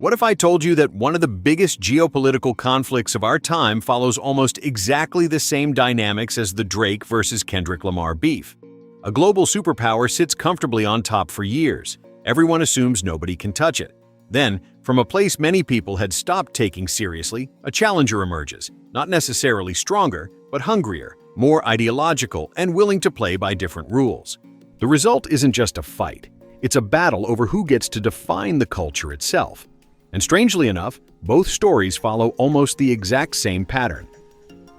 What if I told you that one of the biggest geopolitical conflicts of our time follows almost exactly the same dynamics as the Drake versus Kendrick Lamar beef? A global superpower sits comfortably on top for years. Everyone assumes nobody can touch it. Then, from a place many people had stopped taking seriously, a challenger emerges, not necessarily stronger, but hungrier, more ideological, and willing to play by different rules. The result isn't just a fight. It's a battle over who gets to define the culture itself. And strangely enough, both stories follow almost the exact same pattern.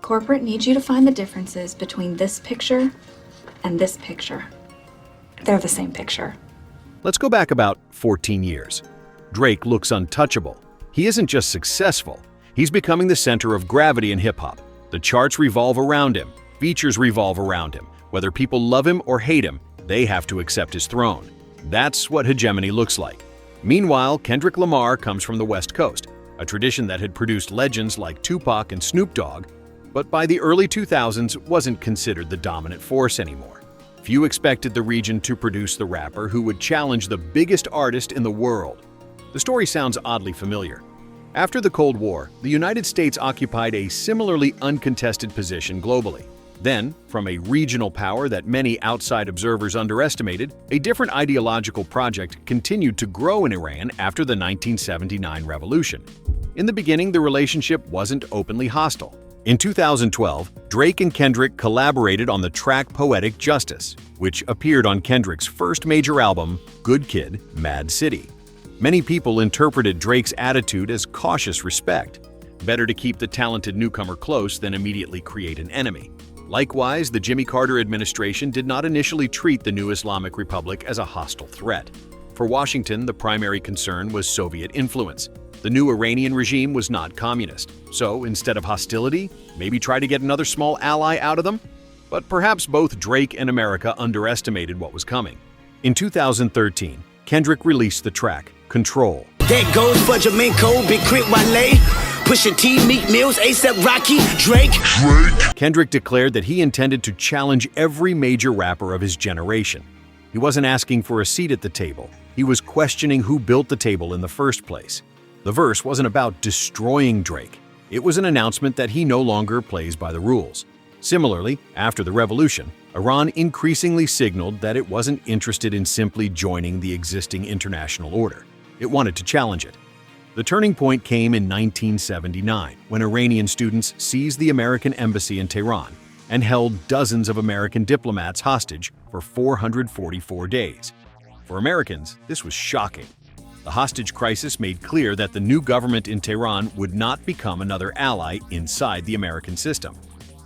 Corporate needs you to find the differences between this picture and this picture. They're the same picture. Let's go back about 14 years. Drake looks untouchable. He isn't just successful, he's becoming the center of gravity in hip-hop. The charts revolve around him, features revolve around him. Whether people love him or hate him, they have to accept his throne. That's what hegemony looks like. Meanwhile, Kendrick Lamar comes from the West Coast, a tradition that had produced legends like Tupac and Snoop Dogg, but by the early 2000s wasn't considered the dominant force anymore. Few expected the region to produce the rapper who would challenge the biggest artist in the world. The story sounds oddly familiar. After the Cold War, the United States occupied a similarly uncontested position globally. Then, from a regional power that many outside observers underestimated, a different ideological project continued to grow in Iran after the 1979 revolution. In the beginning, the relationship wasn't openly hostile. In 2012, Drake and Kendrick collaborated on the track Poetic Justice, which appeared on Kendrick's first major album, Good Kid, Mad City. Many people interpreted Drake's attitude as cautious respect. Better to keep the talented newcomer close than immediately create an enemy. Likewise, the Jimmy Carter administration did not initially treat the new Islamic Republic as a hostile threat. For Washington, the primary concern was Soviet influence. The new Iranian regime was not communist. So, instead of hostility, maybe try to get another small ally out of them? But perhaps both Drake and America underestimated what was coming. In 2013, Kendrick released the track, Control. That goes for Jamaica, Big Crit Wale, Pusha T, Meek Mills, A$AP Rocky, Drake. Kendrick declared that he intended to challenge every major rapper of his generation. He wasn't asking for a seat at the table. He was questioning who built the table in the first place. The verse wasn't about destroying Drake. It was an announcement that he no longer plays by the rules. Similarly, after the revolution, Iran increasingly signaled that it wasn't interested in simply joining the existing international order. It wanted to challenge it. The turning point came in 1979, when Iranian students seized the American embassy in Tehran and held dozens of American diplomats hostage for 444 days. For Americans, this was shocking. The hostage crisis made clear that the new government in Tehran would not become another ally inside the American system.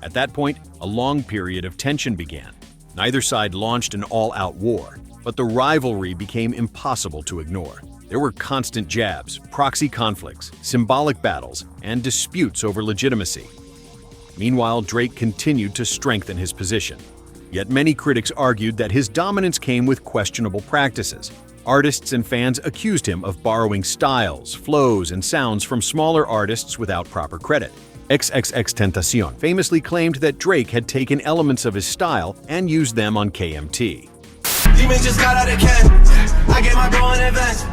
At that point, a long period of tension began. Neither side launched an all-out war, but the rivalry became impossible to ignore. There were constant jabs, proxy conflicts, symbolic battles, and disputes over legitimacy. Meanwhile, Drake continued to strengthen his position. Yet many critics argued that his dominance came with questionable practices. Artists and fans accused him of borrowing styles, flows, and sounds from smaller artists without proper credit. XXXTentacion famously claimed that Drake had taken elements of his style and used them on KMT. Demons just got out of can. I get my bro in advance.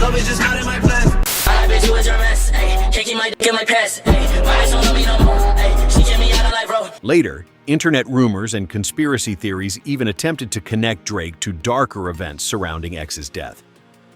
Love is just not in my plans. I bet you was your mess. Kicking my dick in my pants. My eyes don't love me no more. She get me out of life, bro. Later, internet rumors and conspiracy theories even attempted to connect Drake to darker events surrounding X's death.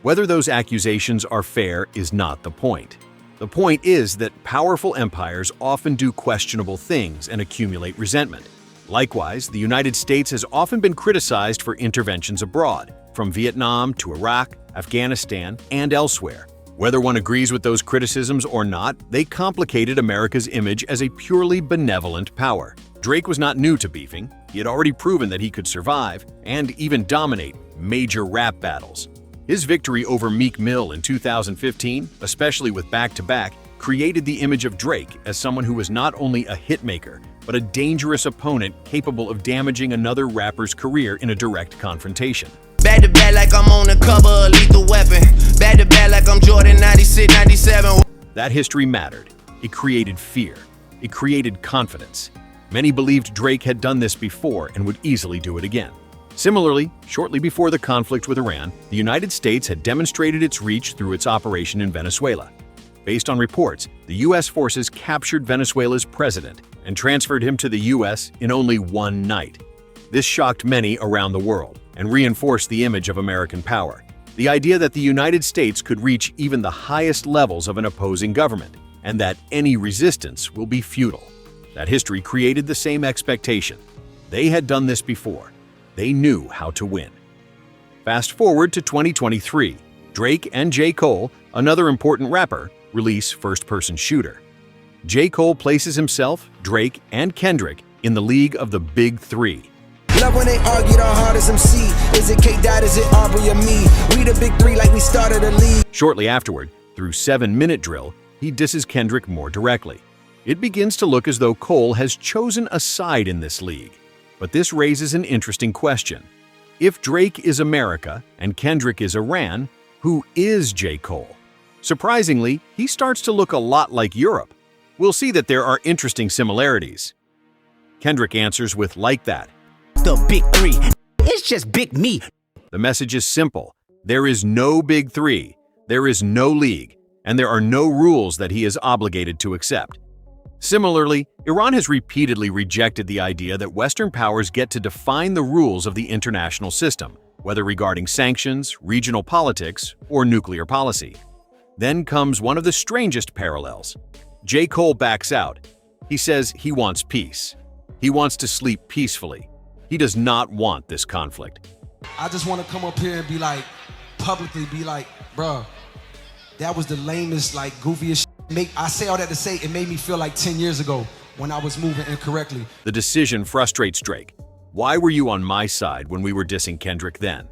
Whether those accusations are fair is not the point. The point is that powerful empires often do questionable things and accumulate resentment. Likewise, the United States has often been criticized for interventions abroad, from Vietnam to Iraq, Afghanistan, and elsewhere. Whether one agrees with those criticisms or not, they complicated America's image as a purely benevolent power. Drake was not new to beefing. He had already proven that he could survive and even dominate major rap battles. His victory over Meek Mill in 2015, especially with Back-to-Back, created the image of Drake as someone who was not only a hitmaker, but a dangerous opponent capable of damaging another rapper's career in a direct confrontation. Back to back like I'm on the cover of Lethal Weapon. Back to back like I'm Jordan 96, 97. That history mattered. It created fear. It created confidence. Many believed Drake had done this before and would easily do it again. Similarly, shortly before the conflict with Iran, the United States had demonstrated its reach through its operation in Venezuela. Based on reports, the U.S. forces captured Venezuela's president and transferred him to the U.S. in only one night. This shocked many around the world and reinforced the image of American power. The idea that the United States could reach even the highest levels of an opposing government, and that any resistance will be futile. That history created the same expectation. They had done this before. They knew how to win. Fast forward to 2023. Drake and J. Cole, another important rapper, release First Person Shooter. J. Cole places himself, Drake, and Kendrick in the league of the Big Three. Love when they argue the hardest MC. Is it K-Dot, is it Aubrey or me? We the Big Three like we started a league. Shortly afterward, through 7-Minute Drill, he disses Kendrick more directly. It begins to look as though Cole has chosen a side in this league. But this raises an interesting question. If Drake is America and Kendrick is Iran, who is J. Cole? Surprisingly, he starts to look a lot like Europe. We'll see that there are interesting similarities. Kendrick answers with "like that." The Big Three. It's just big me. The message is simple. There is no Big Three, there is no league, and there are no rules that he is obligated to accept. Similarly, Iran has repeatedly rejected the idea that Western powers get to define the rules of the international system, whether regarding sanctions, regional politics, or nuclear policy. Then comes one of the strangest parallels. J. Cole backs out. He says he wants peace. He wants to sleep peacefully. He does not want this conflict. I just want to come up here and be like, publicly be like, bruh, that was the lamest, like, goofiest shit. I say all that to say it made me feel like 10 years ago when I was moving incorrectly. The decision frustrates Drake. Why were you on my side when we were dissing Kendrick then?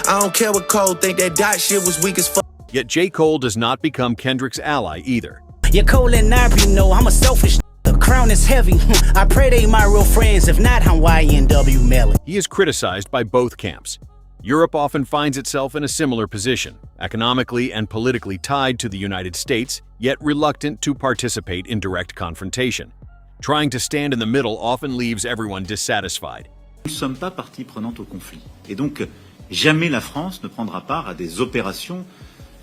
I don't care what Cole think, that dot shit was weak as fuck. Yet J. Cole does not become Kendrick's ally either. You're Cole and Aubrey, no, I'm a selfish. The crown is heavy. I pray they my real friends, if not, I'm YNW Melly. He is criticized by both camps. Europe often finds itself in a similar position, economically and politically tied to the United States, yet reluctant to participate in direct confrontation. Trying to stand in the middle often leaves everyone dissatisfied. Nous ne sommes pas partie prenante au conflit. Et donc, jamais la France ne prendra part à des opérations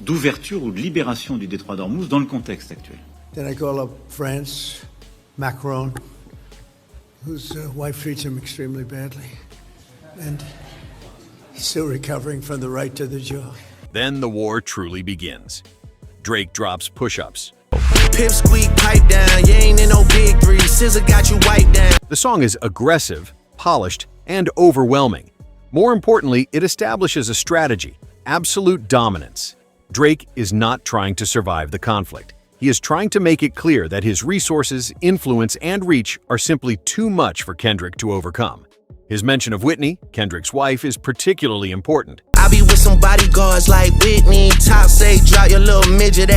d'ouverture ou de libération du détroit d'Ormuz dans le contexte actuel. Then I call up France, Macron, whose wife treats him extremely badly, and he's still recovering from the right to the jaw. Then the war truly begins. Drake drops push-ups. Pip squeak, pipe down, you ain't in no Big Three, scissor got you wiped down. The song is aggressive, polished, and overwhelming. More importantly, it establishes a strategy, absolute dominance. Drake is not trying to survive the conflict. He is trying to make it clear that his resources, influence, and reach are simply too much for Kendrick to overcome. His mention of Whitney, Kendrick's wife, is particularly important. I be with some bodyguards like Whitney, top say drop your little midget.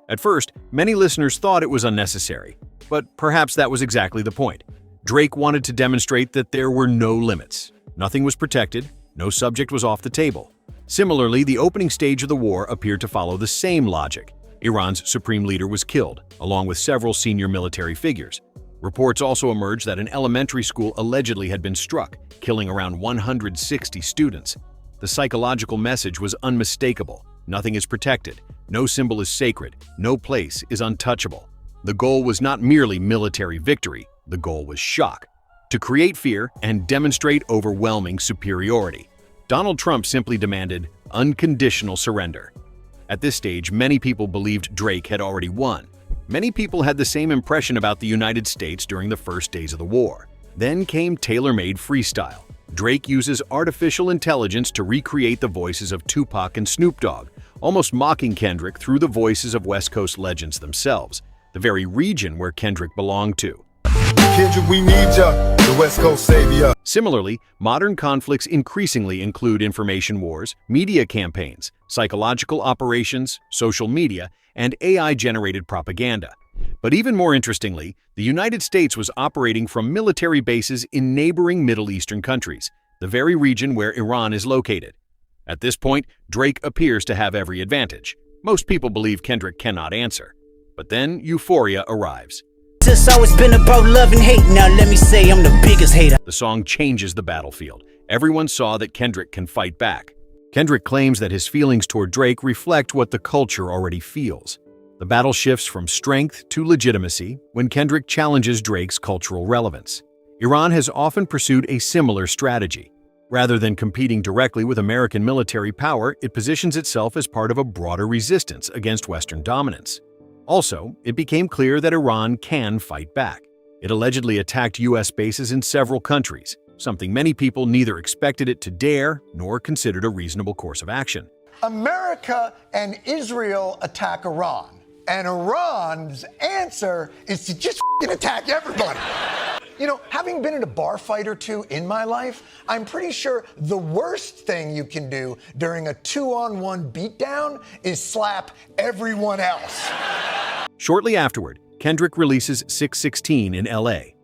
At first, many listeners thought it was unnecessary, but perhaps that was exactly the point. Drake wanted to demonstrate that there were no limits. Nothing was protected, no subject was off the table. Similarly, the opening stage of the war appeared to follow the same logic. Iran's supreme leader was killed, along with several senior military figures. Reports also emerged that an elementary school allegedly had been struck, killing around 160 students. The psychological message was unmistakable. Nothing is protected, no symbol is sacred, no place is untouchable. The goal was not merely military victory, the goal was shock. To create fear and demonstrate overwhelming superiority. Donald Trump simply demanded unconditional surrender. At this stage, many people believed Drake had already won. Many people had the same impression about the United States during the first days of the war. Then came tailor-made freestyle. Drake uses artificial intelligence to recreate the voices of Tupac and Snoop Dogg, almost mocking Kendrick through the voices of West Coast legends themselves, the very region where Kendrick belonged to. Kendrick, we need ya, the West Coast savior. Similarly, modern conflicts increasingly include information wars, media campaigns, psychological operations, social media, and AI-generated propaganda. But even more interestingly, the United States was operating from military bases in neighboring Middle Eastern countries, the very region where Iran is located. At this point, Drake appears to have every advantage. Most people believe Kendrick cannot answer. But then euphoria arrives. It's always been about love and hate. Now let me say I'm the biggest hater. The song changes the battlefield. Everyone saw that Kendrick can fight back. Kendrick claims that his feelings toward Drake reflect what the culture already feels. The battle shifts from strength to legitimacy when Kendrick challenges Drake's cultural relevance. Iran has often pursued a similar strategy. Rather than competing directly with American military power, it positions itself as part of a broader resistance against Western dominance. Also, it became clear that Iran can fight back. It allegedly attacked U.S. bases in several countries, something many people neither expected it to dare nor considered a reasonable course of action. America and Israel attack Iran, and Iran's answer is to just attack everybody. You know, having been in a bar fight or two in my life, I'm pretty sure the worst thing you can do during a 2-on-1 beatdown is slap everyone else. Shortly afterward, Kendrick releases 616 in L.A.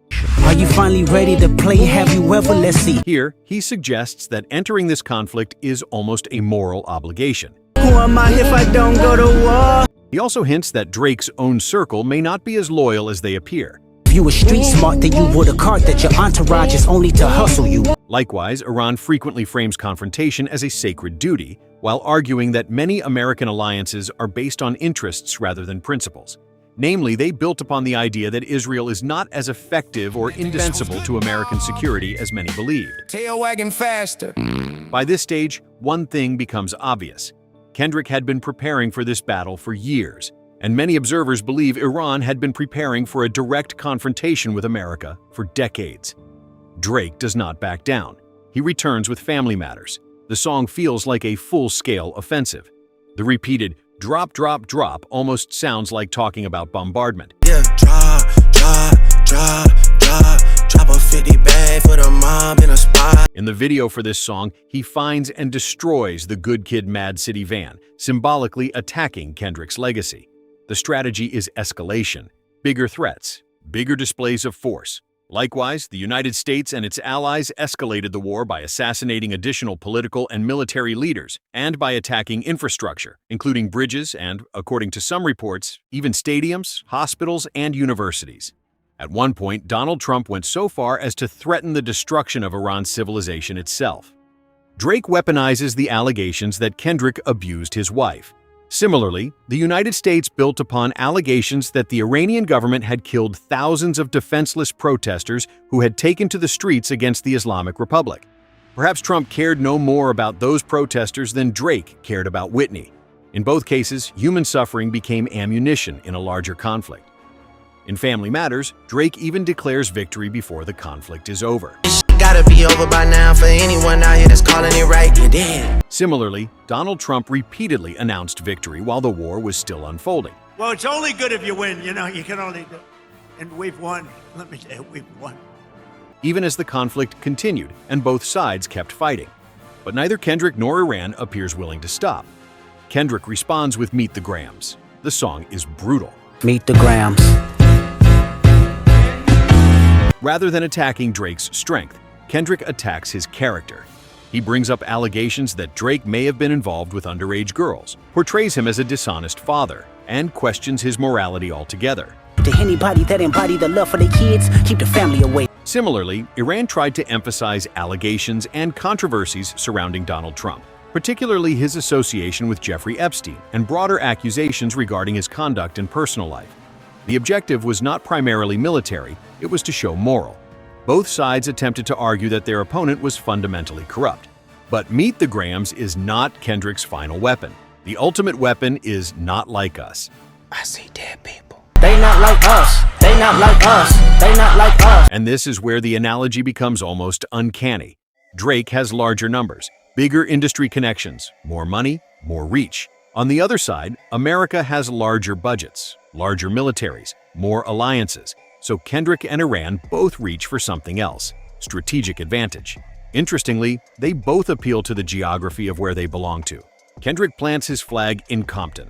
Are you finally ready to play? Have you ever? Let's see. Here, he suggests that entering this conflict is almost a moral obligation. Who am I if I don't go to war? He also hints that Drake's own circle may not be as loyal as they appear. If you were street smart, then you would have caught that your entourage is only to hustle you. Likewise, Iran frequently frames confrontation as a sacred duty, while arguing that many American alliances are based on interests rather than principles. Namely, they built upon the idea that Israel is not as effective or indispensable to American security as many believed. Tail wagging faster. By this stage, one thing becomes obvious. Kendrick had been preparing for this battle for years, and many observers believe Iran had been preparing for a direct confrontation with America for decades. Drake does not back down. He returns with Family Matters. The song feels like a full-scale offensive. The repeated drop, drop, drop almost sounds like talking about bombardment. Yeah, drop a 50 bag for the mob in a spot. In the video for this song, he finds and destroys the Good Kid, Mad City van, symbolically attacking Kendrick's legacy. The strategy is escalation, bigger threats, bigger displays of force. Likewise, the United States and its allies escalated the war by assassinating additional political and military leaders and by attacking infrastructure, including bridges and, according to some reports, even stadiums, hospitals, and universities. At one point, Donald Trump went so far as to threaten the destruction of Iran's civilization itself. Drake weaponizes the allegations that Kendrick abused his wife. Similarly, the United States built upon allegations that the Iranian government had killed thousands of defenseless protesters who had taken to the streets against the Islamic Republic. Perhaps Trump cared no more about those protesters than Drake cared about Whitney. In both cases, human suffering became ammunition in a larger conflict. In Family Matters, Drake even declares victory before the conflict is over. Gotta be over by now for anyone out here that's calling it right. You did. Similarly, Donald Trump repeatedly announced victory while the war was still unfolding. Well, it's only good if you win. You know, you can only do. And we've won. Let me tell you, we've won. Even as the conflict continued and both sides kept fighting. But neither Kendrick nor Iran appears willing to stop. Kendrick responds with Meet the Grams. The song is brutal. Meet the Grams. Rather than attacking Drake's strength, Kendrick attacks his character. He brings up allegations that Drake may have been involved with underage girls, portrays him as a dishonest father, and questions his morality altogether. To anybody that embody the love for their kids, keep the family away. Similarly, Iran tried to emphasize allegations and controversies surrounding Donald Trump, particularly his association with Jeffrey Epstein and broader accusations regarding his conduct in personal life. The objective was not primarily military, it was to show moral. Both sides attempted to argue that their opponent was fundamentally corrupt. But Meet the Grams is not Kendrick's final weapon. The ultimate weapon is Not Like Us. I see dead people. They not like us. They not like us. They not like us. And this is where the analogy becomes almost uncanny. Drake has larger numbers, bigger industry connections, more money, more reach. On the other side, America has larger budgets, larger militaries, more alliances. So Kendrick and Iran both reach for something else, strategic advantage. Interestingly, they both appeal to the geography of where they belong to. Kendrick plants his flag in Compton.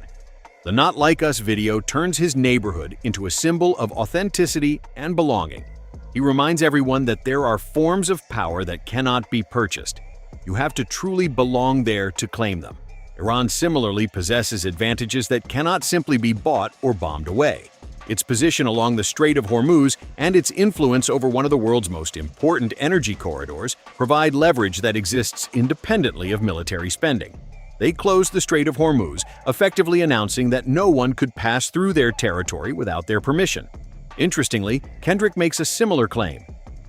The Not Like Us video turns his neighborhood into a symbol of authenticity and belonging. He reminds everyone that there are forms of power that cannot be purchased. You have to truly belong there to claim them. Iran similarly possesses advantages that cannot simply be bought or bombed away. Its position along the Strait of Hormuz and its influence over one of the world's most important energy corridors provide leverage that exists independently of military spending. They closed the Strait of Hormuz, effectively announcing that no one could pass through their territory without their permission. Interestingly, Kendrick makes a similar claim.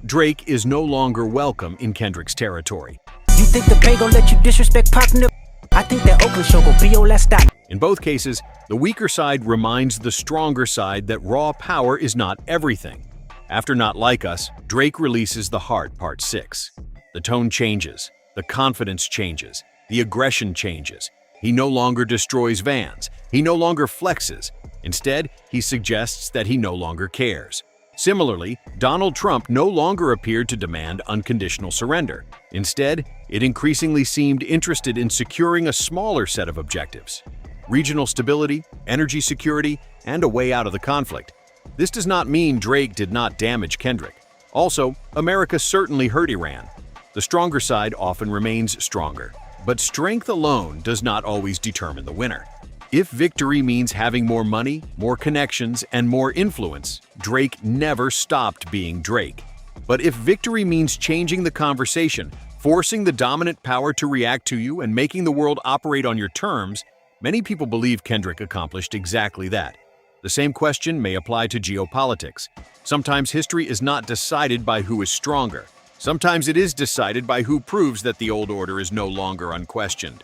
Drake is no longer welcome in Kendrick's territory. You think the Bay gon' let you disrespect Partner? I think that Oakland show gon' be your last stop. In both cases, the weaker side reminds the stronger side that raw power is not everything. After Not Like Us, Drake releases The Heart Part 6. The tone changes, the confidence changes, the aggression changes. He no longer destroys vans, he no longer flexes. Instead, he suggests that he no longer cares. Similarly, Donald Trump no longer appeared to demand unconditional surrender. Instead, it increasingly seemed interested in securing a smaller set of objectives: regional stability, energy security, and a way out of the conflict. This does not mean Drake did not damage Kendrick. Also, America certainly hurt Iran. The stronger side often remains stronger, but strength alone does not always determine the winner. If victory means having more money, more connections, and more influence, Drake never stopped being Drake. But if victory means changing the conversation, forcing the dominant power to react to you, and making the world operate on your terms, many people believe Kendrick accomplished exactly that. The same question may apply to geopolitics. Sometimes history is not decided by who is stronger. Sometimes it is decided by who proves that the old order is no longer unquestioned.